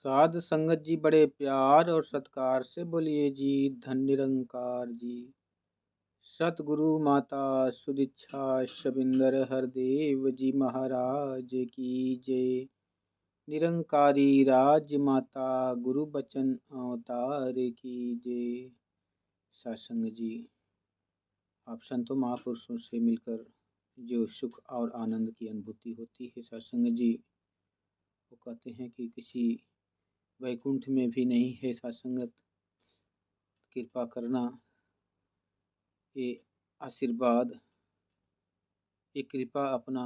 साध संगत जी बड़े प्यार और सत्कार से बोलिए जी। धन निरंकार जी। सतगुरु माता सुदीक्षा शबिंदर हरदेव जी महाराज की जय। निरंकारी राज माता गुरु बचन अवतार की जय। सत्संग जी, आप संतों महापुरुषों से मिलकर जो सुख और आनंद की अनुभूति होती है सत्संग जी, वो कहते हैं कि किसी वैकुंठ में भी नहीं है। सत्संगत कृपा करना, ये आशीर्वाद, ये कृपा अपना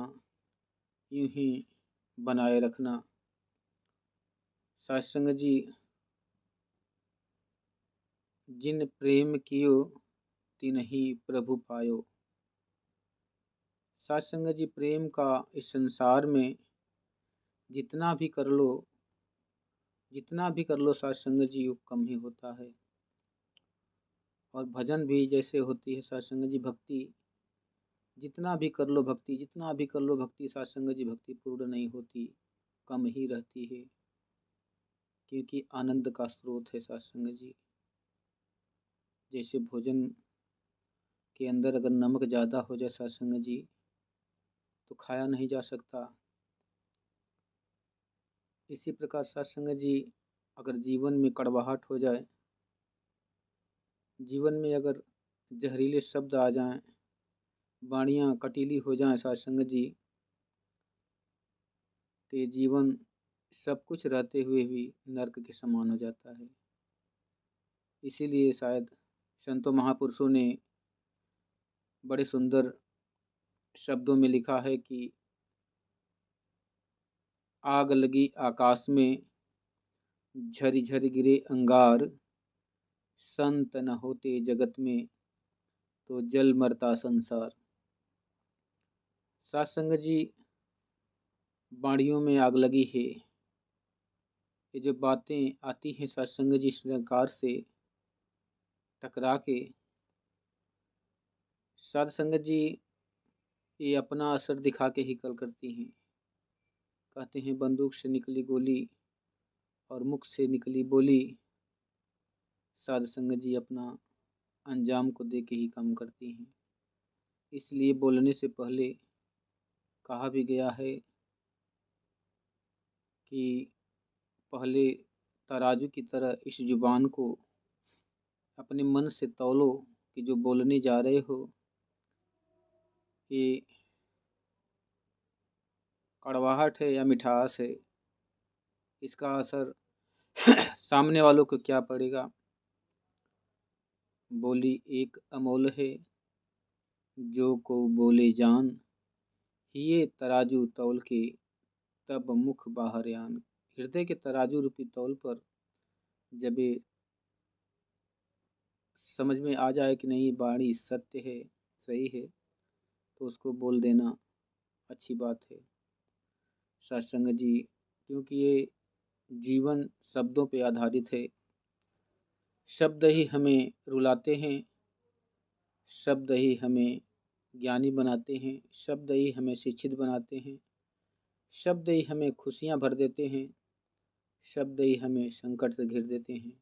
यूं ही बनाए रखना। सत्संग जी, जिन प्रेम कियो तिन्हि प्रभु पायो। सत्संग जी, प्रेम का इस संसार में जितना भी कर लो, सत्संग जी वो कम ही होता है। और भजन भी जैसे होती है सत्संग जी, भक्ति जितना भी कर लो, भक्ति सत्संग जी भक्ति पूर्ण नहीं होती, कम ही रहती है। क्योंकि आनंद का स्रोत है सत्संग जी। जैसे भोजन के अंदर अगर नमक ज़्यादा हो जाए सत्संग जी, तो खाया नहीं जा सकता। इसी प्रकार सत्संग जी, अगर जीवन में कड़वाहट हो जाए, जीवन में अगर जहरीले शब्द आ जाएं, वाणियाँ कटीली हो जाएं सत्संग जी, तो ये जीवन सब कुछ रहते हुए भी नर्क के समान हो जाता है। इसीलिए शायद संतों महापुरुषों ने बड़े सुंदर शब्दों में लिखा है कि आग लगी आकाश में, झरी झरी गिरे अंगार, संत न होते जगत में तो जल मरता संसार। सत्संग जी, वाणियों में आग लगी है। ये जो बातें आती हैं सत्संग जी श्रृंगार से टकरा के, सत्संग जी ये अपना असर दिखा के ही कल करती हैं। कहते हैं बंदूक से निकली गोली और मुख से निकली बोली, साध संगत जी अपना अंजाम को दे के ही काम करती हैं। इसलिए बोलने से पहले कहा भी गया है कि पहले तराजू की तरह इस जुबान को अपने मन से तौलो कि जो बोलने जा रहे हो ये कड़वाहट है या मिठास है, इसका असर सामने वालों को क्या पड़ेगा। बोली एक अमोल है, जो को बोले जान, ये तराजू तौल के तब मुख बाहर आन। हृदय के तराजू रूपी तौल पर जब ये समझ में आ जाए कि नहीं वाणी सत्य है, सही है, तो उसको बोल देना अच्छी बात है सत्संग जी। क्योंकि ये जीवन शब्दों पे आधारित है। शब्द ही हमें रुलाते हैं, शब्द ही हमें ज्ञानी बनाते हैं, शब्द ही हमें शिक्षित बनाते हैं, शब्द ही हमें खुशियाँ भर देते हैं, शब्द ही हमें संकट से घिर देते हैं,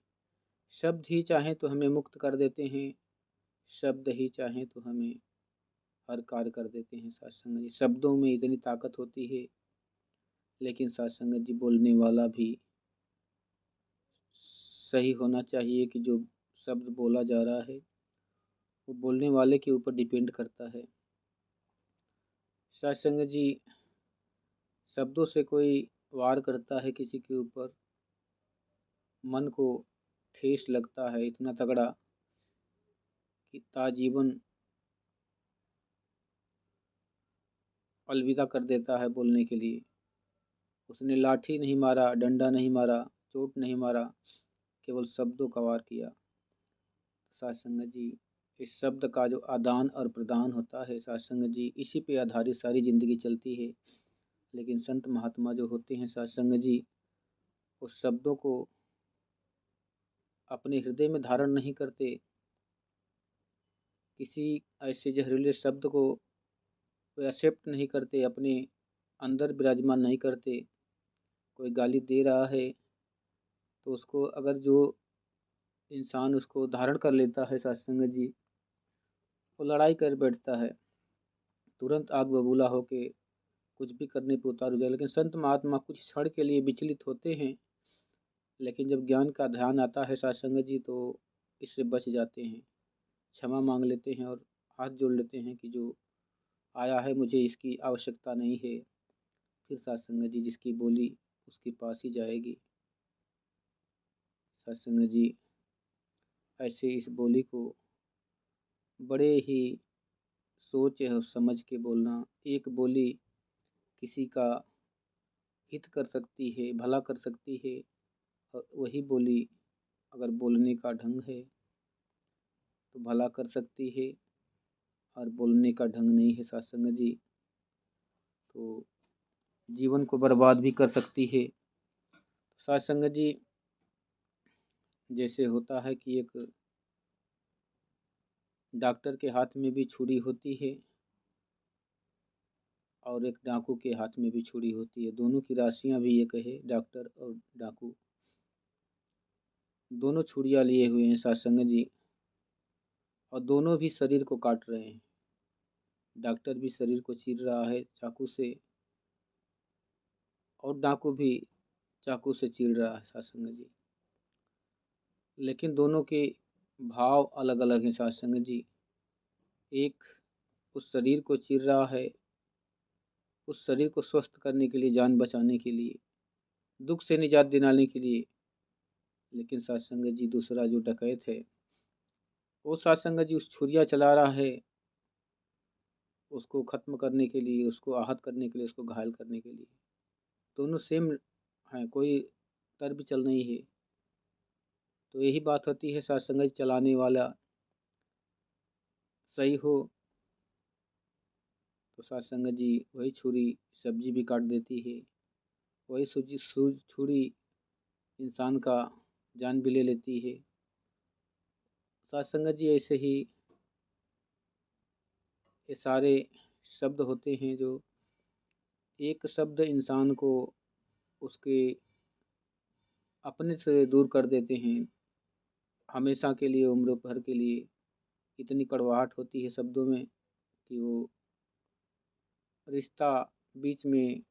शब्द ही चाहें तो हमें मुक्त कर देते हैं, शब्द ही चाहें तो हमें हर कार्य कर देते हैं। सत्संग जी, शब्दों में इतनी ताकत होती है, लेकिन सत्संग जी बोलने वाला भी सही होना चाहिए कि जो शब्द बोला जा रहा है वो बोलने वाले के ऊपर डिपेंड करता है। सत्संग जी, शब्दों से कोई वार करता है किसी के ऊपर, मन को ठेस लगता है इतना तगड़ा कि ताजीवन अलविदा कर देता है बोलने के लिए। उसने लाठी नहीं मारा, डंडा नहीं मारा, चोट नहीं मारा, केवल शब्दों का वार किया। सत्संग जी, इस शब्द का जो आदान और प्रदान होता है सत्संग जी, इसी पे आधारित सारी जिंदगी चलती है। लेकिन संत महात्मा जो होते हैं सत्संग जी, उस शब्दों को अपने हृदय में धारण नहीं करते, किसी ऐसे जहरीले शब्द को वे एक्सेप्ट नहीं करते, अपने अंदर विराजमान नहीं करते। कोई गाली दे रहा है तो उसको अगर जो इंसान उसको धारण कर लेता है सत्संग जी, वो लड़ाई कर बैठता है, तुरंत आग बबूला होके कुछ भी करने पे उतार हो जाए। लेकिन संत महात्मा कुछ क्षण के लिए विचलित होते हैं, लेकिन जब ज्ञान का ध्यान आता है सत्संग जी, तो इससे बच जाते हैं, क्षमा मांग लेते हैं और हाथ जोड़ लेते हैं कि जो आया है मुझे इसकी आवश्यकता नहीं है। फिर सत्संग जी जिसकी बोली उसके पास ही जाएगी। सत्संग जी ऐसे इस बोली को बड़े ही सोच और समझ के बोलना। एक बोली किसी का हित कर सकती है, भला कर सकती है, और वही बोली अगर बोलने का ढंग है तो भला कर सकती है, और बोलने का ढंग नहीं है सत्संग जी तो जीवन को बर्बाद भी कर सकती है। सत्संग जी जैसे होता है कि एक डॉक्टर के हाथ में भी छुरी होती है और एक डाकू के हाथ में भी छुरी होती है। दोनों की राशियां भी एक है, डॉक्टर और डाकू दोनों छुरियां लिए हुए हैं सत्संग जी, और दोनों भी शरीर को काट रहे हैं। डॉक्टर भी शरीर को चीर रहा है चाकू से, और डाकू भी चाकू से चीर रहा है सत्संग जी। लेकिन दोनों के भाव अलग अलग हैं सत्संग जी। एक उस शरीर को चीर रहा है, उस शरीर को स्वस्थ करने के लिए, जान बचाने के लिए, दुख से निजात दिलाने के लिए। लेकिन सत्संग जी दूसरा जो डकैत है, वो सत्संग जी उस छुरिया चला रहा है उसको खत्म करने के लिए, उसको आहत करने के लिए, उसको घायल करने के लिए। दोनों सेम हैं, कोई तर भी चल नहीं है। तो यही बात होती है, सत्संग चलाने वाला सही हो तो सत्संग जी वही छुरी सब्जी भी काट देती है, वही छुरी इंसान का जान भी ले लेती है। सत्संग जी ऐसे ही ये सारे शब्द होते हैं जो एक शब्द इंसान को उसके अपने से दूर कर देते हैं, हमेशा के लिए, उम्र भर के लिए। इतनी कड़वाहट होती है शब्दों में कि वो रिश्ता बीच में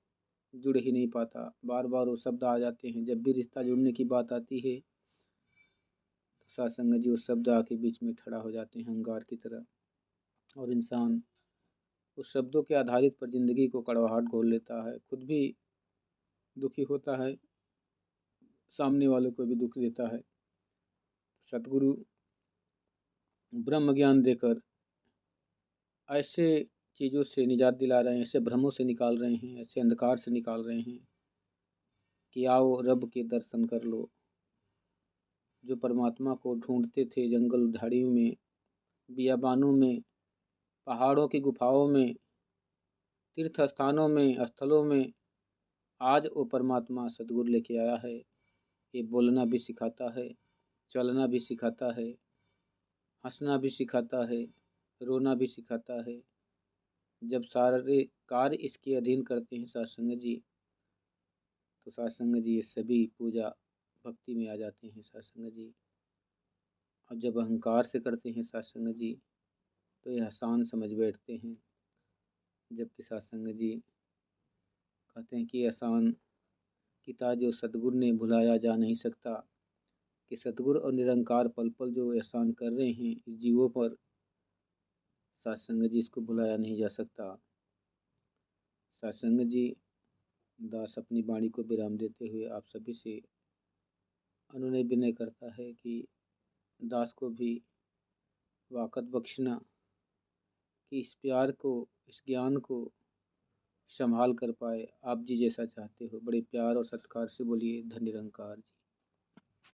जुड़ ही नहीं पाता। बार बार वो शब्द आ जाते हैं, जब भी रिश्ता जुड़ने की बात आती है तो सत्संग जी उस शब्द आके बीच में खड़ा हो जाते हैं अंगार की तरह, और इंसान उस शब्दों के आधारित पर ज़िंदगी को कड़वाहट घोल लेता है, खुद भी दुखी होता है, सामने वालों को भी दुख देता है। सतगुरु ब्रह्म ज्ञान देकर ऐसे चीज़ों से निजात दिला रहे हैं, ऐसे भ्रमों से निकाल रहे हैं, ऐसे अंधकार से निकाल रहे हैं कि आओ रब के दर्शन कर लो। जो परमात्मा को ढूंढते थे जंगल झाड़ियों में, बियाबानों में, पहाड़ों की गुफाओं में, तीर्थ स्थानों में, स्थलों में, आज वो परमात्मा सतगुरु लेके आया है। ये बोलना भी सिखाता है, चलना भी सिखाता है, हंसना भी सिखाता है, रोना भी सिखाता है। जब सारे कार्य इसके अधीन करते हैं सत्संग जी, तो सत्संग जी ये सभी पूजा भक्ति में आ जाते हैं सत्संग जी। और जब अहंकार से करते हैं सत्संग जी तो ये आसान समझ बैठते हैं, जबकि सत्संग जी कहते हैं कि आसान किताब जो सतगुरु ने भुलाया जा नहीं सकता, कि सतगुरु और निरंकार पल पल जो एहसान कर रहे हैं इस जीवों पर, सत्संग जी इसको भुलाया नहीं जा सकता। सत्संग जी दास अपनी वाणी को विराम देते हुए आप सभी से अनुनय विनय करता है कि दास को भी वाकत बख्शना, कि इस प्यार को, इस ज्ञान को संभाल कर पाए। आप जी जैसा चाहते हो, बड़े प्यार और सत्कार से बोलिए धन निरंकार जी।